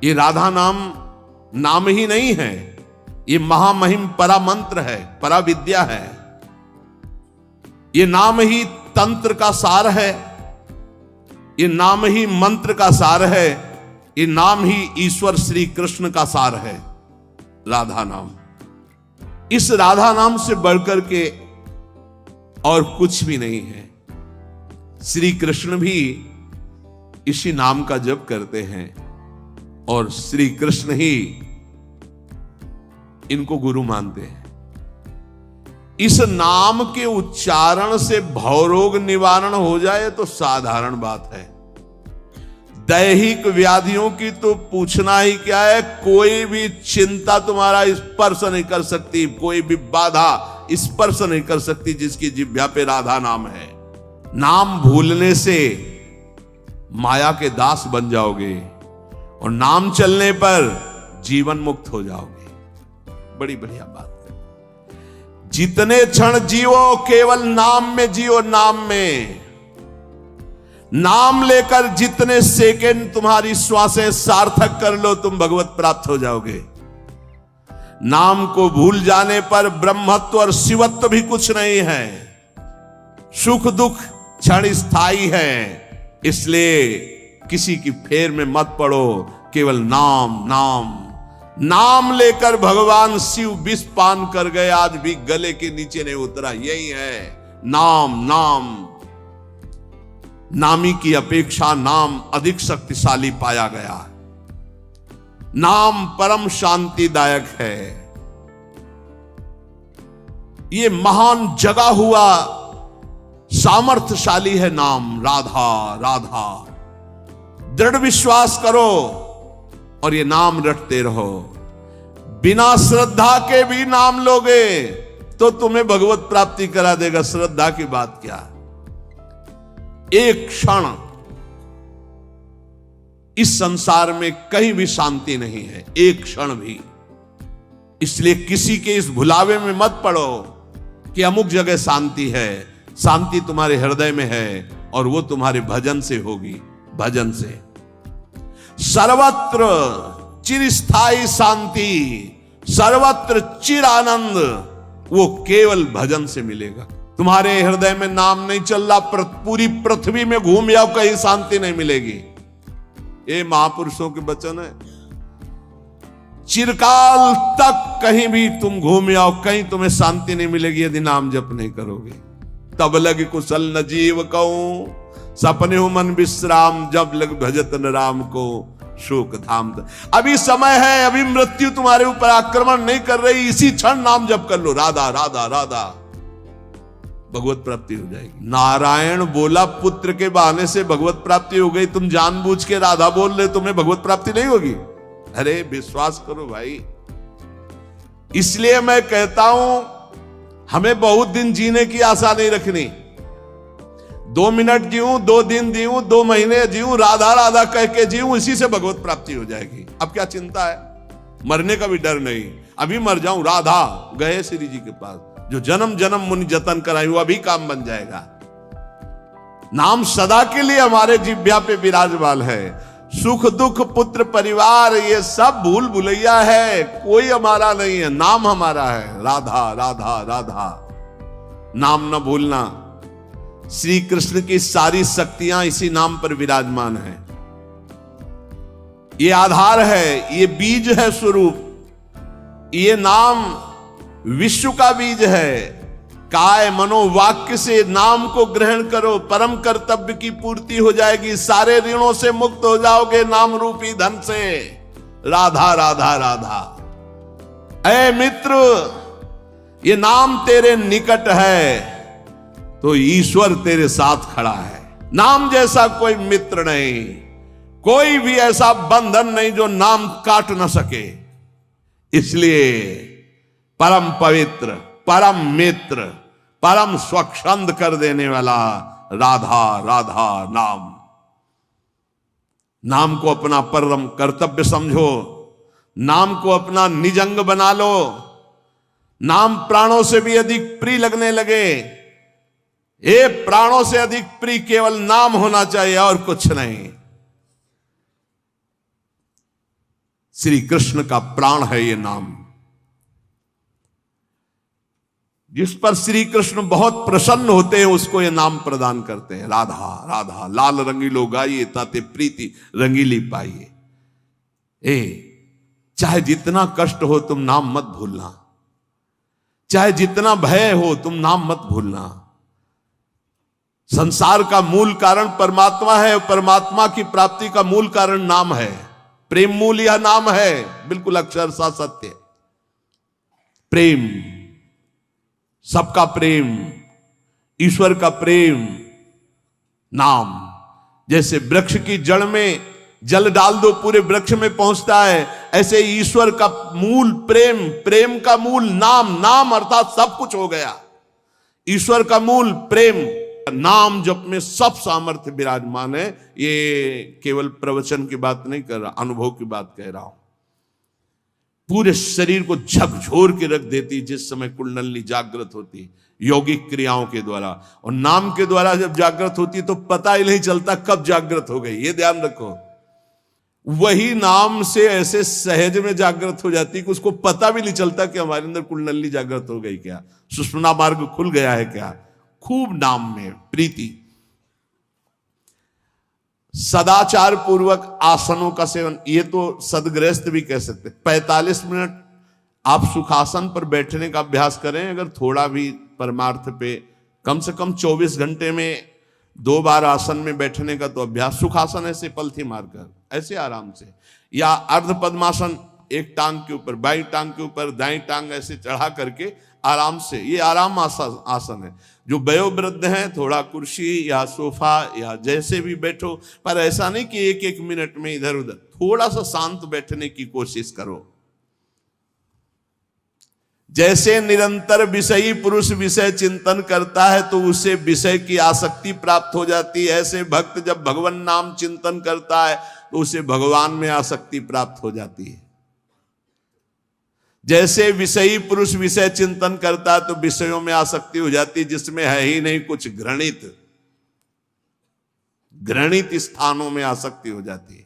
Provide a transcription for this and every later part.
ये राधा नाम नाम ही नहीं है, ये महामहिम परामंत्र है, पराविद्या है। ये नाम ही तंत्र का सार है, ये नाम ही मंत्र का सार है, ये नाम ही ईश्वर श्री कृष्ण का सार है, राधा नाम। इस राधा नाम से बढ़कर के और कुछ भी नहीं है। श्री कृष्ण भी इसी नाम का जप करते हैं और श्री कृष्ण ही इनको गुरु मानते हैं। इस नाम के उच्चारण से भवरोग निवारण हो जाए तो साधारण बात है। दैहिक व्याधियों की तो पूछना ही क्या है। कोई भी चिंता तुम्हारा स्पर्श नहीं कर सकती, कोई भी बाधा स्पर्श नहीं कर सकती जिसकी जिह्वा पे राधा नाम है। नाम भूलने से माया के दास बन जाओगे और नाम चलने पर जीवन मुक्त हो जाओगे। बड़ी बढ़िया बात है। जितने क्षण जियो केवल नाम में जियो, नाम में। नाम लेकर जितने सेकंड तुम्हारी श्वासें सार्थक कर लो, तुम भगवत प्राप्त हो जाओगे। नाम को भूल जाने पर ब्रह्मत्व और शिवत्व भी कुछ नहीं है। सुख दुख क्षण स्थायी है, इसलिए किसी की फेर में मत पड़ो। केवल नाम नाम नाम लेकर भगवान शिव विष पान कर गए, आज भी गले के नीचे नहीं उतरा। यही है नाम। नाम नामी की अपेक्षा नाम अधिक शक्तिशाली पाया गया। नाम परम शांतिदायक है। ये महान जगा हुआ सामर्थ्यशाली है नाम। राधा राधा दृढ़ विश्वास करो और ये नाम रटते रहो। बिना श्रद्धा के भी नाम लोगे तो तुम्हें भगवत प्राप्ति करा देगा। श्रद्धा की बात क्या। एक क्षण इस संसार में कहीं भी शांति नहीं है, एक क्षण भी। इसलिए किसी के इस भुलावे में मत पड़ो कि अमुक जगह शांति है। शांति तुम्हारे हृदय में है और वो तुम्हारे भजन से होगी। भजन से सर्वत्र चिरस्थायी शांति, सर्वत्र चिर आनंद वो केवल भजन से मिलेगा। तुम्हारे हृदय में नाम नहीं चल रहा, पूरी पृथ्वी में घूम जाओ, कहीं शांति नहीं मिलेगी। ये महापुरुषों के वचन है। चिरकाल तक कहीं भी तुम घूम जाओ, कहीं तुम्हें शांति नहीं मिलेगी यदि नाम जप नहीं करोगे। तब लग कुशल न जीव कहूं, सपने हो मन विश्राम, जब लग भजत न राम को शोक धाम। अभी समय है, अभी मृत्यु तुम्हारे ऊपर आक्रमण नहीं कर रही। इसी क्षण नाम जप कर लो, राधा राधा राधा, भगवत प्राप्ति हो जाएगी। नारायण बोला पुत्र के बहाने से भगवत प्राप्ति हो गई, तुम जानबूझ के राधा बोल रहे, तुम्हें भगवत प्राप्ति नहीं होगी। अरे विश्वास करो भाई। इसलिए मैं कहता हूं हमें बहुत दिन जीने की आशा नहीं रखनी। 2 मिनट जीऊं, 2 दिन जीऊं, 2 महीने जीऊं, राधा राधा कह के जीऊं, इसी से भगवत प्राप्ति हो जाएगी। अब क्या चिंता है, मरने का भी डर नहीं। अभी मर जाऊं, राधा गए श्री जी के पास, जो जन्म जन्म मुनि जतन कराई वो अभी काम बन जाएगा। नाम सदा के लिए हमारे जिह्वा पे विराजमान है। सुख दुख पुत्र परिवार ये सब भूल भुलैया है, कोई हमारा नहीं है, नाम हमारा है। राधा राधा राधा, नाम न भूलना। श्री कृष्ण की सारी शक्तियां इसी नाम पर विराजमान है। ये आधार है, ये बीज है स्वरूप। ये नाम विश्व का बीज है। काय मनोवाक्य से नाम को ग्रहण करो, परम कर्तव्य की पूर्ति हो जाएगी। सारे ऋणों से मुक्त हो जाओगे नाम रूपी धन से। राधा राधा राधा। ऐ मित्र, ये नाम तेरे निकट है तो ईश्वर तेरे साथ खड़ा है। नाम जैसा कोई मित्र नहीं, कोई भी ऐसा बंधन नहीं जो नाम काट न सके। इसलिए परम पवित्र, परम मित्र, परम स्वच्छंद कर देने वाला राधा राधा नाम। नाम को अपना परम कर्तव्य समझो, नाम को अपना निजंग बना लो। नाम प्राणों से भी अधिक प्रिय लगने लगे। ये प्राणों से अधिक प्रिय केवल नाम होना चाहिए और कुछ नहीं। श्री कृष्ण का प्राण है ये नाम। जिस पर श्री कृष्ण बहुत प्रसन्न होते हैं उसको ये नाम प्रदान करते हैं। राधा राधा लाल रंगीलो गाइए ताते प्रीति रंगीली पाइए। चाहे जितना कष्ट हो तुम नाम मत भूलना, चाहे जितना भय हो तुम नाम मत भूलना। संसार का मूल कारण परमात्मा है, परमात्मा की प्राप्ति का मूल कारण नाम है। प्रेम मूल यह नाम है, बिल्कुल अक्षरशः सत्य। प्रेम, सबका प्रेम, ईश्वर का प्रेम नाम। जैसे वृक्ष की जड़ में जल डाल दो पूरे वृक्ष में पहुंचता है, ऐसे ईश्वर का मूल प्रेम, प्रेम का मूल नाम, नाम अर्थात सब कुछ हो गया। ईश्वर का मूल प्रेम, नाम जप में सब सामर्थ्य विराजमान है। ये केवल प्रवचन की बात नहीं कर रहा, अनुभव की बात कह रहा हूं। पूरे शरीर को झकझोर के रख देती जिस समय कुंडली जागृत होती यौगिक क्रियाओं के द्वारा, और नाम के द्वारा जब जागृत होती तो पता ही नहीं चलता कब जागृत हो गई। ये ध्यान रखो, वही नाम से ऐसे सहज में जागृत हो जाती कि उसको पता भी नहीं चलता कि हमारे अंदर कुंडली जागृत हो गई क्या, सुषुम्ना मार्ग खुल गया है क्या। खूब नाम में प्रीति। सदाचार पूर्वक आसनों का सेवन, ये तो सदगृहस्थ भी कह सकते। 45 मिनट आप सुखासन पर बैठने का अभ्यास करें। अगर थोड़ा भी परमार्थ पे, कम से कम 24 घंटे में 2 बार आसन में बैठने का तो अभ्यास। सुखासन ऐसे पलथी मारकर ऐसे आराम से, या अर्ध पद्मासन, एक टांग के ऊपर बाई टांग के ऊपर दाई टांग ऐसे चढ़ा करके आराम से, ये आराम आसन है। जो वयोवृद्ध हैं थोड़ा कुर्सी या सोफा या जैसे भी बैठो, पर ऐसा नहीं कि एक एक मिनट में इधर उधर, थोड़ा सा शांत बैठने की कोशिश करो। जैसे निरंतर विषयी पुरुष विषय चिंतन करता है तो उसे विषय की आसक्ति प्राप्त हो जाती है, ऐसे भक्त जब भगवान नाम चिंतन करता है तो उसे भगवान में आसक्ति प्राप्त हो जाती है। जैसे विषयी पुरुष विषय चिंतन करता है तो विषयों में आसक्ति हो जाती है जिसमें है ही नहीं कुछ, घृणित स्थानों में आसक्ति हो जाती है।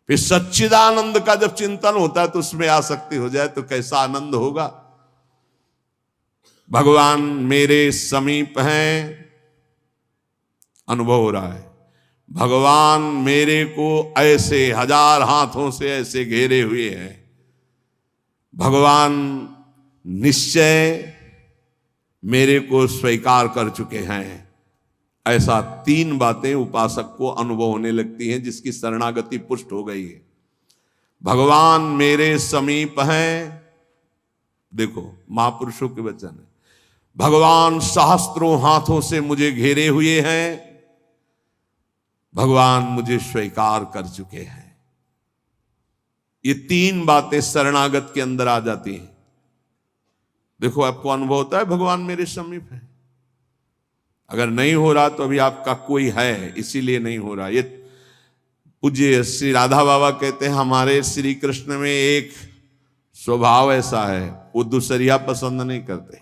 फिर सच्चिदानंद का जब चिंतन होता है तो उसमें आसक्ति हो जाए तो कैसा आनंद होगा। भगवान मेरे समीप हैं, अनुभव हो रहा है। भगवान मेरे को ऐसे 1000 हाथों से ऐसे घेरे हुए हैं। भगवान निश्चय मेरे को स्वीकार कर चुके हैं। ऐसा 3 बातें उपासक को अनुभव होने लगती हैं जिसकी शरणागति पुष्ट हो गई है। भगवान मेरे समीप हैं, देखो महापुरुषों के वचन है। भगवान सहस्त्रों हाथों से मुझे घेरे हुए हैं। भगवान मुझे स्वीकार कर चुके हैं। ये 3 बातें शरणागत के अंदर आ जाती हैं। देखो आपको अनुभव होता है भगवान मेरे समीप है। अगर नहीं हो रहा तो अभी आपका कोई है, इसीलिए नहीं हो रहा। ये पूज्य श्री राधा बाबा कहते हैं हमारे श्री कृष्ण में एक स्वभाव ऐसा है, वो दूसरिया पसंद नहीं करते।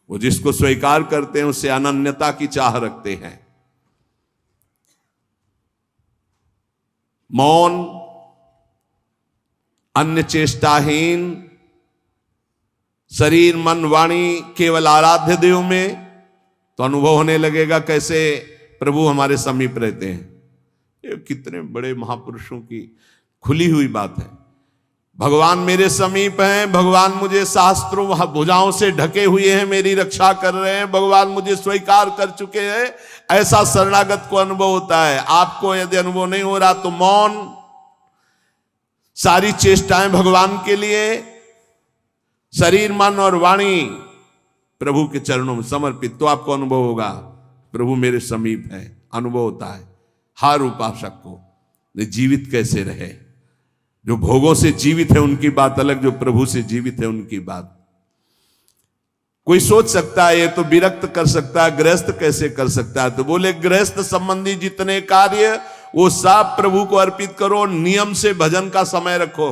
वो जिसको स्वीकार करते हैं उससे अनन्यता की चाह रखते हैं। मौन, अन्य चेष्टाहीन, शरीर मन वाणी केवल आराध्य देव में, तो अनुभव होने लगेगा कैसे प्रभु हमारे समीप रहते हैं। ये कितने बड़े महापुरुषों की खुली हुई बात है। भगवान मेरे समीप हैं, भगवान मुझे शास्त्रों भुजाओं से ढके हुए हैं, मेरी रक्षा कर रहे हैं, भगवान मुझे स्वीकार कर चुके हैं। ऐसा शरणागत को अनुभव होता है। आपको यदि अनुभव नहीं हो रहा तो मौन, सारी चेष्टाएं भगवान के लिए, शरीर मन और वाणी प्रभु के चरणों में समर्पित, तो आपको अनुभव होगा प्रभु मेरे समीप है। अनुभव होता है हर उपासक को। जीवित कैसे रहे, जो भोगों से जीवित है उनकी बात अलग, जो प्रभु से जीवित है उनकी बात। कोई सोच सकता है ये तो विरक्त कर सकता है, गृहस्थ कैसे कर सकता है? तो बोले गृहस्थ संबंधी जितने कार्य वो सब प्रभु को अर्पित करो। नियम से भजन का समय रखो।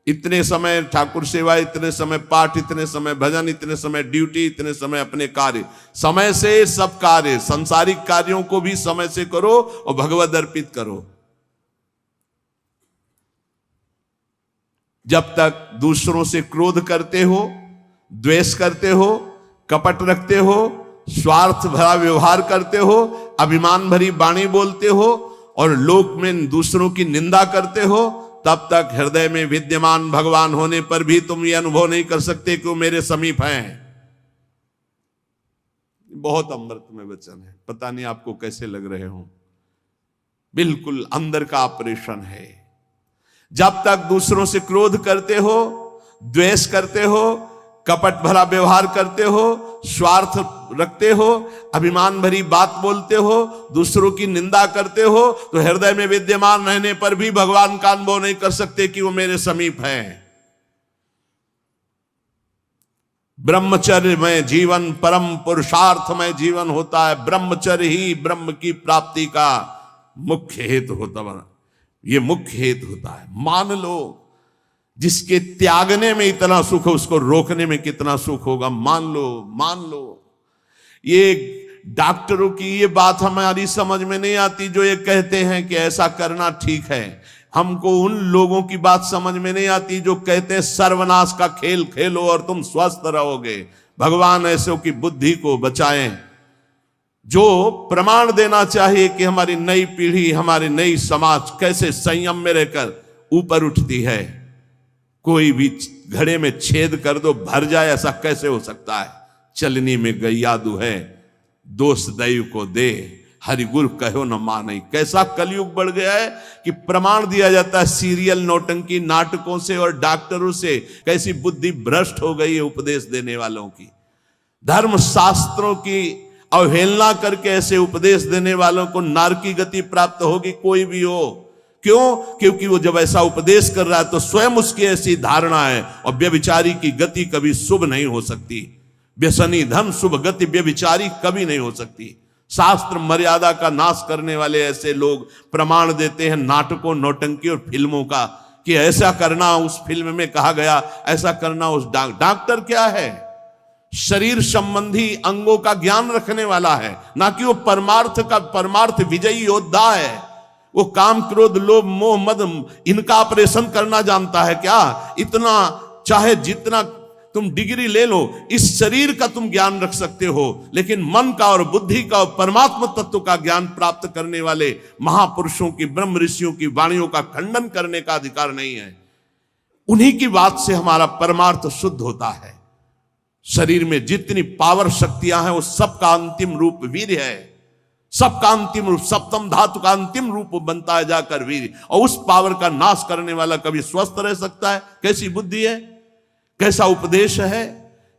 इतने समय ठाकुर सेवा, इतने समय पाठ, इतने समय भजन, इतने समय ड्यूटी, इतने समय अपने कार्य। समय से सब कार्य, संसारिक कार्यों को भी समय से करो और भगवद अर्पित करो। जब तक दूसरों से क्रोध करते हो, द्वेष करते हो, कपट रखते हो, स्वार्थ भरा व्यवहार करते हो, अभिमान भरी वाणी बोलते हो और लोक में दूसरों की निंदा करते हो, तब तक हृदय में विद्यमान भगवान होने पर भी तुम ये अनुभव नहीं कर सकते कि वो मेरे समीप हैं। बहुत अमृत में वचन है, पता नहीं आपको कैसे लग रहे हो, बिल्कुल अंदर का ऑपरेशन है। जब तक दूसरों से क्रोध करते हो, द्वेष करते हो, कपट भरा व्यवहार करते हो, स्वार्थ रखते हो, अभिमान भरी बात बोलते हो, दूसरों की निंदा करते हो, तो हृदय में विद्यमान रहने पर भी भगवान का अनुभव नहीं कर सकते कि वो मेरे समीप हैं। ब्रह्मचर्य में जीवन परम पुरुषार्थ में जीवन होता है। ब्रह्मचर्य ही ब्रह्म की प्राप्ति का मुख्य हेतु होता है। ये मुख्य हेतु होता है। मान लो जिसके त्यागने में इतना सुख है, उसको रोकने में कितना सुख होगा। मान लो ये डॉक्टरों की ये बात हमारी समझ में नहीं आती जो ये कहते हैं कि ऐसा करना ठीक है। हमको उन लोगों की बात समझ में नहीं आती जो कहते हैं सर्वनाश का खेल खेलो और तुम स्वस्थ रहोगे। भगवान ऐसों की बुद्धि को बचाएं जो प्रमाण देना चाहिए कि हमारी नई पीढ़ी, हमारी नई समाज कैसे संयम में रहकर ऊपर उठती है। कोई भी घड़े में छेद कर दो भर जाए, ऐसा कैसे हो सकता है। चलनी में गैयादू है, दोष दैव को दे, हरि गुरु कहो न माने। कैसा कलयुग बढ़ गया है कि प्रमाण दिया जाता है सीरियल नौटंकी नाटकों से और डॉक्टरों से। कैसी बुद्धि भ्रष्ट हो गई है उपदेश देने वालों की। धर्म शास्त्रों की अवहेलना करके ऐसे उपदेश देने वालों को नरकी गति प्राप्त होगी, कोई भी हो। क्यों? क्योंकि वो जब ऐसा उपदेश कर रहा है तो स्वयं उसकी ऐसी धारणा है। और व्यभिचारी की गति कभी शुभ नहीं हो सकती। व्यसनी धन शुभ गति व्यभिचारी कभी नहीं हो सकती। शास्त्र मर्यादा का नाश करने वाले ऐसे लोग प्रमाण देते हैं नाटकों, नौटंकी और फिल्मों का कि ऐसा करना उस फिल्म में कहा गया, ऐसा करना उस डॉक्टर क्या है? शरीर संबंधी अंगों का ज्ञान रखने वाला है, ना कि वो परमार्थ विजयी योद्धा है। वो काम, क्रोध, लोभ, मोह, मद इनका ऑपरेशन करना जानता है क्या? इतना चाहे जितना तुम डिग्री ले लो, इस शरीर का तुम ज्ञान रख सकते हो, लेकिन मन का और बुद्धि का और परमात्मा तत्व का ज्ञान प्राप्त करने वाले महापुरुषों की, ब्रह्म ऋषियों की वाणियों का खंडन करने का अधिकार नहीं है। उन्हीं की बात से हमारा परमार्थ शुद्ध होता है। शरीर में जितनी पावर शक्तियां हैं वो सबका अंतिम रूप वीर्य है। सबका अंतिम रूप, सप्तम धातु का अंतिम रूप बनता है जाकर वीर्य। और उस पावर का नाश करने वाला कभी स्वस्थ रह सकता है? कैसी बुद्धि है, कैसा उपदेश है।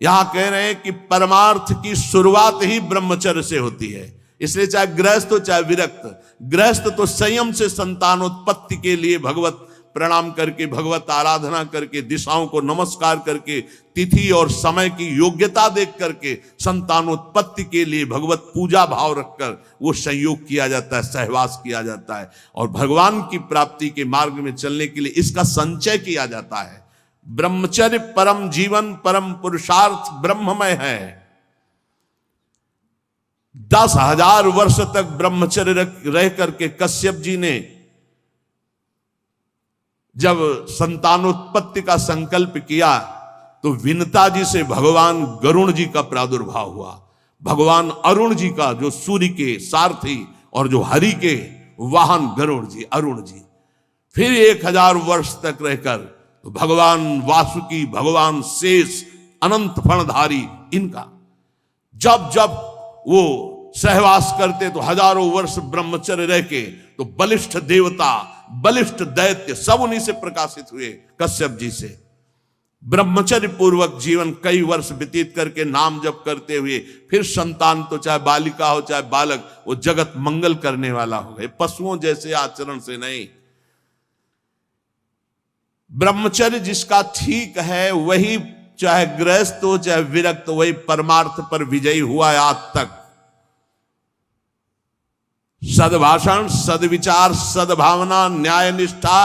यहां कह रहे हैं कि परमार्थ की शुरुआत ही ब्रह्मचर्य से होती है। इसलिए चाहे गृहस्थ हो चाहे विरक्त, गृहस्थ तो संयम से संतानोत्पत्ति के लिए भगवत प्रणाम करके, भगवत आराधना करके, दिशाओं को नमस्कार करके, तिथि और समय की योग्यता देख करके संतानोत्पत्ति के लिए भगवत पूजा भाव रखकर वो संयोग किया जाता है, सहवास किया जाता है। और भगवान की प्राप्ति के मार्ग में चलने के लिए इसका संचय किया जाता है। ब्रह्मचर्य परम जीवन, परम पुरुषार्थ ब्रह्ममय है। 10,000 वर्ष तक ब्रह्मचर्य रह करके कश्यप जी ने जब संतानोत्पत्ति का संकल्प किया तो विनता जी से भगवान गरुण जी का प्रादुर्भाव हुआ। भगवान अरुण जी का, जो सूर्य के सारथी और जो हरि के वाहन गरुण जी, अरुण जी। फिर 1000 वर्ष तक रहकर तो भगवान वासुकी, भगवान शेष, अनंत फणधारी, इनका जब जब वो सहवास करते तो हजारों वर्ष ब्रह्मचर्य रह के तो बलिष्ठ देवता, बलिष्ठ दैत्य सब उन्हीं से प्रकाशित हुए, कश्यप जी से। ब्रह्मचर्य पूर्वक जीवन कई वर्ष व्यतीत करके नाम जप करते हुए फिर संतान, तो चाहे बालिका हो चाहे बालक, वो जगत मंगल करने वाला हो गए, पशुओं जैसे आचरण से नहीं। ब्रह्मचर्य जिसका ठीक है वही, चाहे गृहस्थ हो चाहे विरक्त, वही परमार्थ पर विजयी हुआ है आज तक। सद्भाषण, सद्विचार, सद्भावना, न्याय निष्ठा,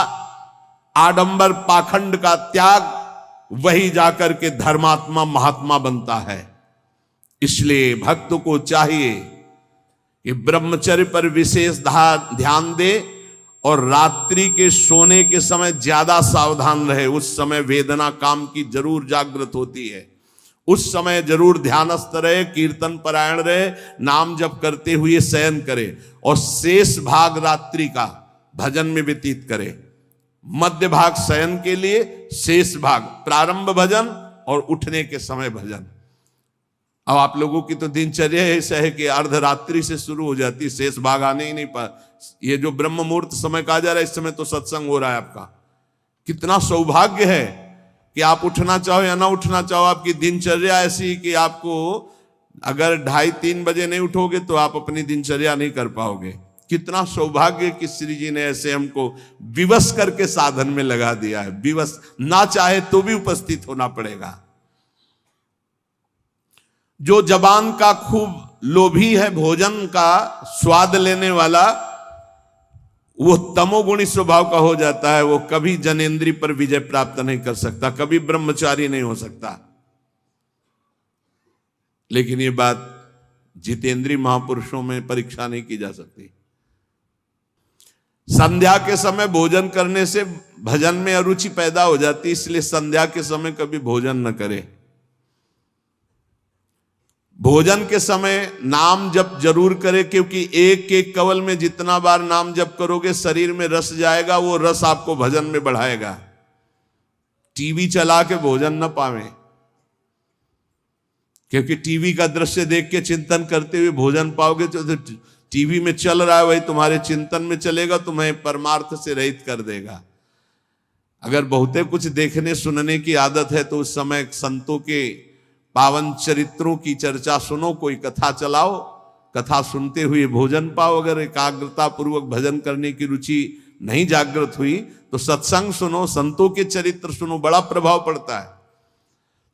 आडंबर पाखंड का त्याग, वही जाकर के धर्मात्मा महात्मा बनता है। इसलिए भक्त को चाहिए कि ब्रह्मचर्य पर विशेष ध्यान दे और रात्रि के सोने के समय ज्यादा सावधान रहे। उस समय वेदना काम की जरूर जागृत होती है, उस समय जरूर ध्यानस्थ रहे, कीर्तन परायण रहे, नाम जप करते हुए शयन करे और शेष भाग रात्रि का भजन में व्यतीत करे। मध्य भाग शयन के लिए, शेष भाग प्रारंभ भजन और उठने के समय भजन। अब आप लोगों की तो दिनचर्या ऐसा है कि अर्धरात्रि से शुरू हो जाती है, शेष भाग आने ही नहीं पा। ये जो ब्रह्म मुहूर्त समय कहा जा रहा है, इस समय तो सत्संग हो रहा है आपका। कितना सौभाग्य है कि आप उठना चाहो या ना उठना चाहो, आपकी दिनचर्या ऐसी कि आपको अगर 2:30-3 बजे नहीं उठोगे तो आप अपनी दिनचर्या नहीं कर पाओगे। कितना सौभाग्य कि श्री जी ने ऐसे हमको विवश करके साधन में लगा दिया है। विवश ना चाहे तो भी उपस्थित होना पड़ेगा। जो जबान का खूब लोभी है, भोजन का स्वाद लेने वाला, वो तमोगुणी स्वभाव का हो जाता है। वो कभी जनेंद्री पर विजय प्राप्त नहीं कर सकता, कभी ब्रह्मचारी नहीं हो सकता। लेकिन ये बात जितेंद्रीय महापुरुषों में परीक्षा नहीं की जा सकती। संध्या के समय भोजन करने से भजन में अरुचि पैदा हो जाती, इसलिए संध्या के समय कभी भोजन न करे। भोजन के समय नाम जप जरूर करे, क्योंकि एक एक कवल में जितना बार नाम जप करोगे शरीर में रस जाएगा, वो रस आपको भजन में बढ़ाएगा। टीवी चला के भोजन न पावे, क्योंकि टीवी का दृश्य देख के चिंतन करते हुए भोजन पाओगे तो टीवी में चल रहा है वही तुम्हारे चिंतन में चलेगा, तुम्हें परमार्थ से रहित कर देगा। अगर बहुते कुछ देखने सुनने की आदत है तो उस समय संतों के पावन चरित्रों की चर्चा सुनो, कोई कथा चलाओ, कथा सुनते हुए भोजन पाओ। अगर एकाग्रता पूर्वक भजन करने की रुचि नहीं जागृत हुई तो सत्संग सुनो, संतों के चरित्र सुनो, बड़ा प्रभाव पड़ता है।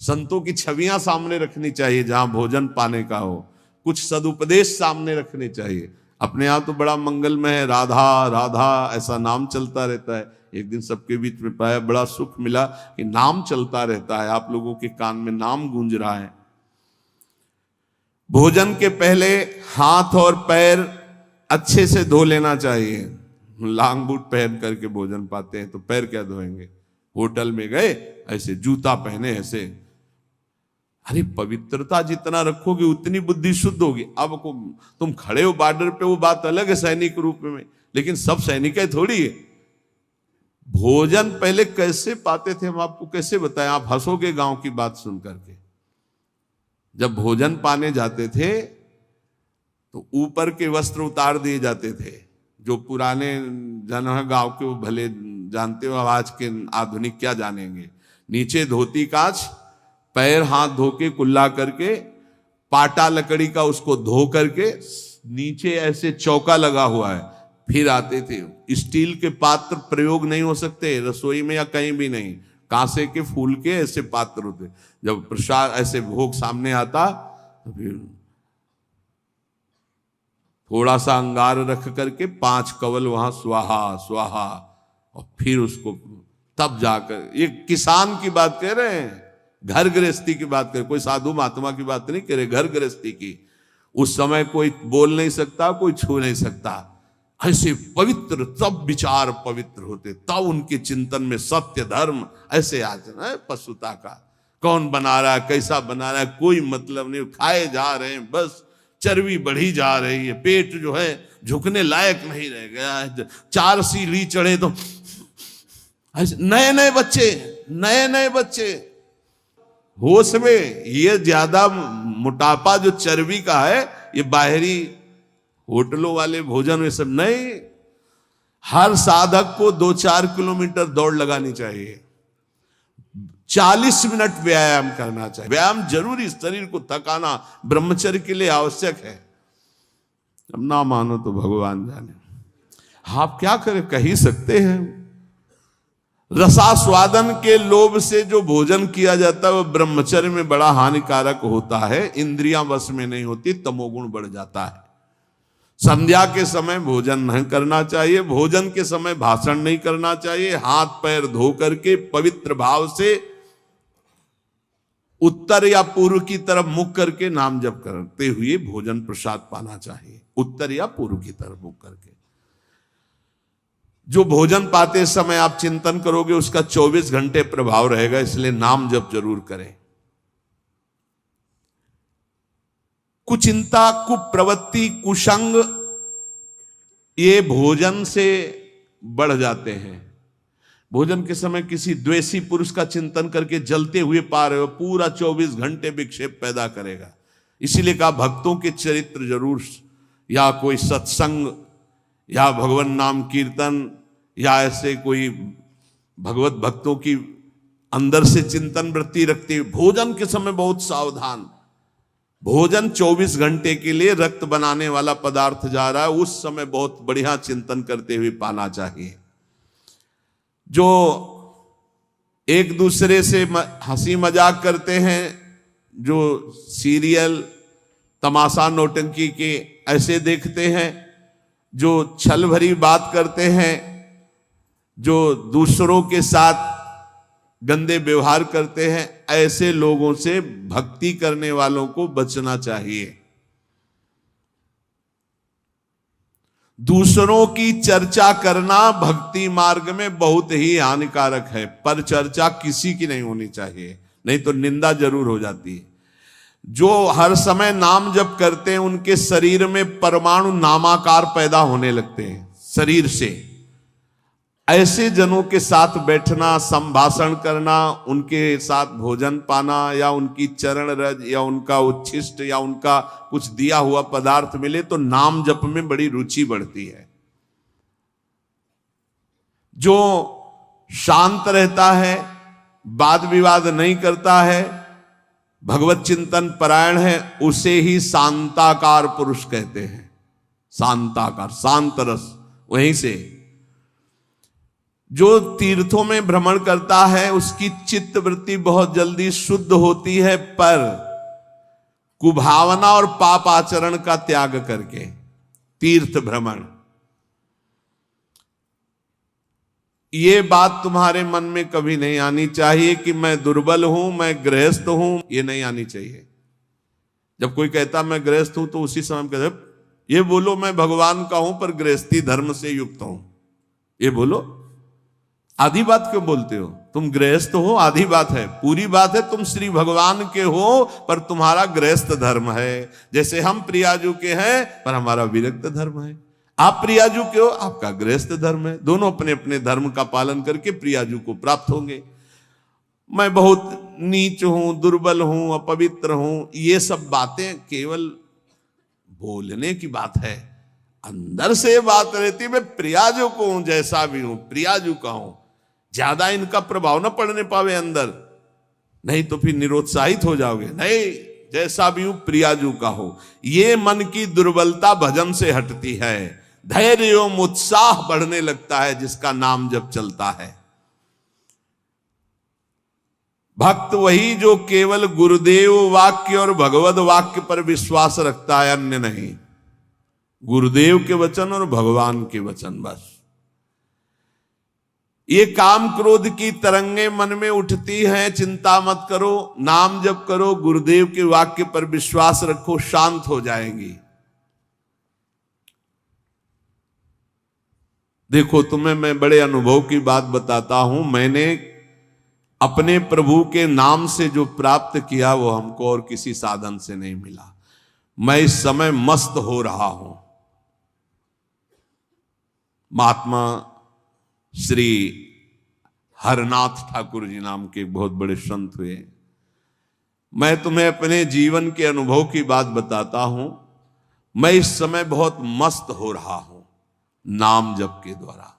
संतों की छवियां सामने रखनी चाहिए जहां भोजन पाने का हो, कुछ सदुपदेश सामने रखने चाहिए। अपने यहाँ तो बड़ा मंगलमय है, राधा राधा ऐसा नाम चलता रहता है। एक दिन सबके बीच में पाया, बड़ा सुख मिला कि नाम चलता रहता है, आप लोगों के कान में नाम गूंज रहा है। भोजन के पहले हाथ और पैर अच्छे से धो लेना चाहिए। लांग बूट पहन करके भोजन पाते हैं तो पैर क्या धोएंगे। होटल में गए ऐसे जूता पहने ऐसे, अरे पवित्रता जितना रखोगे उतनी बुद्धि शुद्ध होगी। अब तुम खड़े हो बॉर्डर पे, वो बात अलग है सैनिक रूप में, लेकिन सब सैनिक है थोड़ी है। भोजन पहले कैसे पाते थे हम आपको कैसे बताएं, आप हंसोगे गांव की बात सुन करके। जब भोजन पाने जाते थे तो ऊपर के वस्त्र उतार दिए जाते थे। जो पुराने जन है गांव के वो भले जानते हो, आज के आधुनिक क्या जानेंगे। नीचे धोती कांच, पैर हाथ धो के कुल्ला करके, पाटा लकड़ी का उसको धो करके, नीचे ऐसे चौका लगा हुआ है, फिर आते थे। स्टील के पात्र प्रयोग नहीं हो सकते रसोई में या कहीं भी नहीं, कांसे के फूल के ऐसे पात्र होते। जब प्रसाद ऐसे भोग सामने आता तो फिर थोड़ा सा अंगार रख करके 5 कवल वहां स्वाहा स्वाहा, और फिर उसको तब जाकर, ये किसान की बात कह रहे हैं, घर गृहस्थी की बात कर, कोई साधु महात्मा की बात नहीं करे, घर गृहस्थी की। उस समय कोई बोल नहीं सकता, कोई छू नहीं सकता। ऐसे पवित्र, तब विचार पवित्र होते, तब उनके चिंतन में सत्य धर्म ऐसे आ जाना। पशुता का कौन बना रहा है, कैसा बना रहा है, कोई मतलब नहीं, खाए जा रहे हैं, बस चर्बी बढ़ी जा रही है, पेट जो है झुकने लायक नहीं रह गया है। 4 सीढ़ी चढ़े तो नए नए बच्चे होश में। ये ज्यादा मोटापा जो चर्बी का है, ये बाहरी होटलों वाले भोजन में सब नहीं। हर साधक को 2-4 किलोमीटर दौड़ लगानी चाहिए, 40 मिनट व्यायाम करना चाहिए। व्यायाम जरूरी, शरीर को थकाना ब्रह्मचर्य के लिए आवश्यक है। अब ना मानो तो भगवान जाने, आप क्या करें, कह ही सकते हैं। रसास्वादन के लोभ से जो भोजन किया जाता है वो ब्रह्मचर्य में बड़ा हानिकारक होता है, इंद्रियां वश में नहीं होती, तमोगुण बढ़ जाता है। संध्या के समय भोजन नहीं करना चाहिए, भोजन के समय भाषण नहीं करना चाहिए। हाथ पैर धो करके पवित्र भाव से उत्तर या पूर्व की तरफ मुख करके नाम जप करते हुए भोजन प्रसाद पाना चाहिए, उत्तर या पूर्व की तरफ मुख करके। जो भोजन पाते समय आप चिंतन करोगे उसका 24 घंटे प्रभाव रहेगा, इसलिए नाम जप जरूर करें। कुचिंता, कुप्रवृत्ति, कुसंग ये भोजन से बढ़ जाते हैं। भोजन के समय किसी द्वेषी पुरुष का चिंतन करके जलते हुए पा रहे हो, पूरा 24 घंटे विक्षेप पैदा करेगा। इसीलिए कहा भक्तों के चरित्र जरूर, या कोई सत्संग या भगवान नाम कीर्तन या ऐसे कोई भगवत भक्तों की अंदर से चिंतन वृत्ति रखते हुए भोजन के समय बहुत सावधान। भोजन 24 घंटे के लिए रक्त बनाने वाला पदार्थ जा रहा है, उस समय बहुत बढ़िया चिंतन करते हुए पाना चाहिए। जो एक दूसरे से हंसी मजाक करते हैं, जो सीरियल तमाशा नौटंकी के ऐसे देखते हैं, जो छल भरी बात करते हैं, जो दूसरों के साथ गंदे व्यवहार करते हैं, ऐसे लोगों से भक्ति करने वालों को बचना चाहिए। दूसरों की चर्चा करना भक्ति मार्ग में बहुत ही हानिकारक है, पर चर्चा किसी की नहीं होनी चाहिए, नहीं तो निंदा जरूर हो जाती है। जो हर समय नाम जप करते हैं उनके शरीर में परमाणु नामाकार पैदा होने लगते हैं शरीर से। ऐसे जनों के साथ बैठना, संभाषण करना, उनके साथ भोजन पाना, या उनकी चरण रज या उनका उच्छिष्ट या उनका कुछ दिया हुआ पदार्थ मिले तो नाम जप में बड़ी रुचि बढ़ती है। जो शांत रहता है, वाद विवाद नहीं करता है, भगवत चिंतन परायण है, उसे ही शांताकार पुरुष कहते हैं। शांताकार, शांत रस। वहीं से जो तीर्थों में भ्रमण करता है उसकी चित्त वृत्ति बहुत जल्दी शुद्ध होती है, पर कुभावना और पाप आचरण का त्याग करके तीर्थ भ्रमण। ये बात तुम्हारे मन में कभी नहीं आनी चाहिए कि मैं दुर्बल हूं, मैं गृहस्थ हूं, ये नहीं आनी चाहिए। जब कोई कहता मैं गृहस्थ हूं तो उसी समय कहते ये बोलो मैं भगवान का हूं पर गृहस्थी धर्म से युक्त हूं, ये बोलो। आधी बात क्यों बोलते हो? तुम गृहस्थ हो, आधी बात है। पूरी बात है तुम श्री भगवान के हो पर तुम्हारा गृहस्थ धर्म है। जैसे हम प्रियाजू के हैं पर हमारा विरक्त धर्म है। आप प्रियाजू के हो, आपका गृहस्थ धर्म है। दोनों अपने अपने धर्म का पालन करके प्रियाजू को प्राप्त होंगे। मैं बहुत नीच हूं, दुर्बल हूं, अपवित्र हूं, ये सब बातें केवल बोलने की बात है। अंदर से बात रहती मैं प्रियाजू को हूं, जैसा भी हूं प्रियाजू का हूं। ज्यादा इनका प्रभाव न पड़ने पावे अंदर, नहीं तो फिर निरुत्साहित हो जाओगे। नहीं, जैसा भी हूं प्रियाजू का हो। ये मन की दुर्बलता भजन से हटती है, धैर्य एवं उत्साह बढ़ने लगता है जिसका नाम जब चलता है। भक्त वही जो केवल गुरुदेव वाक्य और भगवत वाक्य पर विश्वास रखता है, अन्य नहीं। गुरुदेव के वचन और भगवान के वचन बस। ये काम क्रोध की तरंगे मन में उठती हैं, चिंता मत करो, नाम जप करो, गुरुदेव के वाक्य पर विश्वास रखो, शांत हो जाएंगी। देखो तुम्हें मैं बड़े अनुभव की बात बताता हूं। मैंने अपने प्रभु के नाम से जो प्राप्त किया वो हमको और किसी साधन से नहीं मिला। मैं इस समय मस्त हो रहा हूं। महात्मा श्री हरनाथ ठाकुर जी नाम के बहुत बड़े संत हुए। मैं तुम्हें अपने जीवन के अनुभव की बात बताता हूं। मैं इस समय बहुत मस्त हो रहा हूं नाम जप के द्वारा।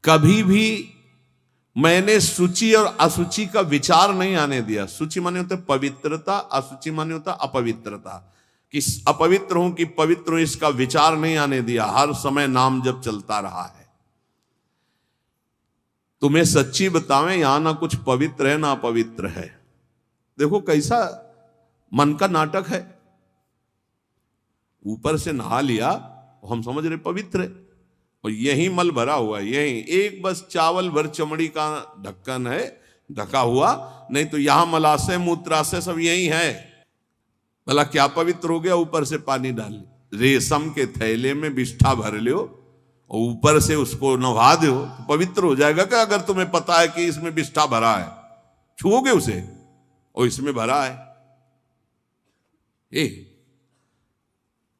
कभी भी मैंने सूचि और असुचि का विचार नहीं आने दिया। सूचि माने होता है पवित्रता, असुचि माने होता अपवित्रता। कि अपवित्र हूं कि पवित्र हूं इसका विचार नहीं आने दिया। हर समय नाम जप चलता रहा है। तुम्हें सच्ची बतावें, यहां ना कुछ पवित्र है ना अपवित्र है। देखो कैसा मन का नाटक है। ऊपर से नहा लिया, हम समझ रहे पवित्र है, और यही मल भरा हुआ है। यही एक बस चावल भर चमड़ी का ढक्कन है ढका हुआ, नहीं तो यहां मलाशय मूत्राशय सब यही है। भला क्या पवित्र हो गया? ऊपर से पानी डाल, रेशम के थैले में बिष्ठा भर लियो और ऊपर से उसको नहा दो तो पवित्र हो जाएगा क्या? अगर तुम्हें पता है कि इसमें विष्ठा भरा है, छुओगे उसे और इसमें भरा है।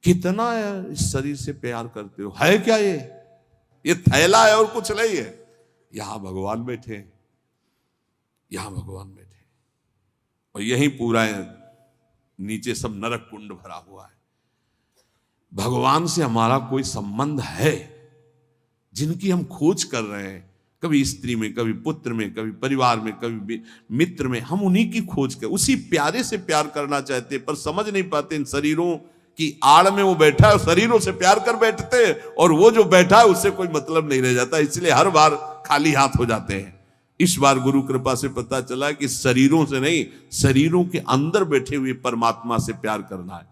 कितना है इस शरीर से प्यार करते हो? है क्या ये थैला है और कुछ नहीं है। यहां भगवान बैठे, यहां भगवान बैठे और यही पूरा है, नीचे सब नरक कुंड भरा हुआ है। भगवान से हमारा कोई संबंध है जिनकी हम खोज कर रहे हैं, कभी स्त्री में, कभी पुत्र में, कभी परिवार में, कभी मित्र में, हम उन्हीं की खोज कर उसी प्यारे से प्यार करना चाहते हैं, पर समझ नहीं पाते इन शरीरों की आड़ में वो बैठा है, शरीरों से प्यार कर बैठते हैं और वो जो बैठा है उससे कोई मतलब नहीं रह जाता, इसलिए हर बार खाली हाथ हो जाते हैं। इस बार गुरु कृपा से पता चला कि शरीरों से नहीं, शरीरों के अंदर बैठे हुए परमात्मा से प्यार करना है।